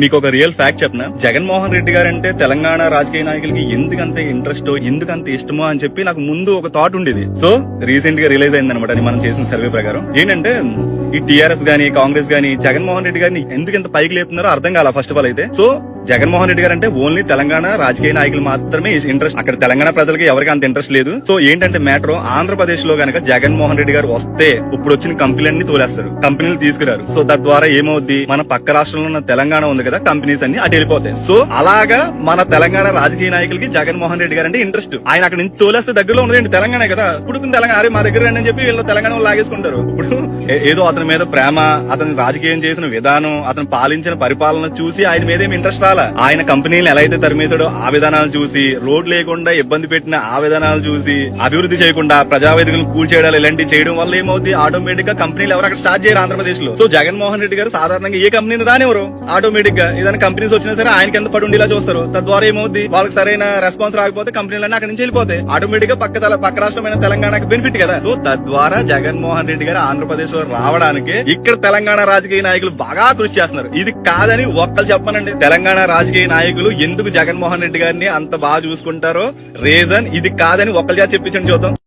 మీకు ఒక real fact చెప్పిన, జగన్మోహన్ రెడ్డి గారు అంటే తెలంగాణ రాజకీయ నాయకులకి ఎందుకంత ఇంట్రెస్ట్, ఎందుకంత ఇష్టమో అని చెప్పి నాకు ముందు ఒక థాట్ ఉండేది. సో రీసెంట్ గా రిలీజ్ అయింది అనమాట మనం చేసిన సర్వే ప్రకారం. ఏంటంటే ఈ టీఆర్ఎస్ గానీ కాంగ్రెస్ గానీ జగన్మోహన్ రెడ్డి గారిని ఎందుకు ఇంత పైకి లేపుతున్నారో అర్థం కాల. ఫస్ట్ ఆఫ్ ఆల్ అయితే సో జగన్మోహన్ రెడ్డి గారు అంటే ఓన్లీ తెలంగాణ రాజకీయ నాయకులు మాత్రమే ఇంట్రెస్ట్, అక్కడ తెలంగాణ ప్రజలకి ఎవరికి అంత ఇంట్రెస్ట్ లేదు. సో ఏంటంటే మ్యాటర్, ఆంధ్రప్రదేశ్ లో గనక జగన్మోహన్ రెడ్డి గారు వస్తే ఇప్పుడు వచ్చిన కంపెనీలన్నీ తోలేస్తారు, కంపెనీలు తీసుకురారు. సో తద్వారా ఏమవుద్ది, మన పక్క రాష్ట్రంలో ఉన్న తెలంగాణ ఉంది కదా, కంపెనీస్ అన్ని అటు వెళ్ళిపోతాయి. సో అలాగా మన తెలంగాణ రాజకీయ నాయకులకి జగన్మోహన్ రెడ్డి గారు అంటే ఇంట్రెస్ట్. ఆయన అక్కడ నుంచి తోలేస్తే దగ్గరలో ఉన్నది తెలంగాణ కదా, ఇప్పుడు తెలంగాణ అరే మా దగ్గర రండి అని చెప్పి వీళ్ళు తెలంగాణ లాగేసుకుంటారు. ఇప్పుడు ఏదో అతని మీద ప్రేమ, అతను రాజకీయం చేసిన విధానం, అతను పాలించిన పరిపాలన చూసి ఆయన మీద ఏమి ఇంట్రెస్ట్ రాలా. ఆయన కంపెనీలు ఎలా అయితే తరిమేశాడో ఆ విధానాలు చూసి, రోడ్ లేకుండా ఇబ్బంది పెట్టిన ఆ విధానాలు చూసి, అభివృద్ధి చేయకుండా ప్రజావేదికలు కూల్చేయడాలు ఇలాంటివి చేయడం వల్ల ఏమవుతుంది, ఆటోమేటిక్ గా కంపెనీలు ఎవరు అక్కడ స్టార్ట్ చేయరు ఆంధ్రప్రదేశ్ లో. సో జగన్మోహన్ రెడ్డి గారు సాధారణంగా ఏ కంపెనీని రానివ్వరు. ఆటోమేటిక్ గా ఏదైనా కంపెనీస్ వచ్చినా సరే ఆయన కింద పడి ఉండేలా చూస్తారు. తద్వారా ఏమవుతుంది, వాళ్ళకి సరైన రెస్పాన్స్ రాకపోతే కంపెనీలన్నీ అక్కడి నుంచి వెళ్ళిపోతాయి. ఆటోమేటిక్ గా పక్క రాష్ట్రమైన తెలంగాణకు బెనిఫిట్ కదా. సో తద్వారా జగన్మోహన్ రెడ్డి గారు ఆంధ్రప్రదేశ్ లో రావడానికి ఇక్కడ తెలంగాణ రాజకీయ నాయకులు బాగా కృషి చేస్తున్నారు. ఇది కాదని ఒక్కరు చెప్పనండి, తెలంగాణ రాజకీయ నాయకులు ఎందుకు జగన్మోహన్ రెడ్డి గారిని అంత బాగా చూసుకుంటారో రీజన్ ఇది కాదని ఒక్కరు చెప్పించండి చూద్దాం.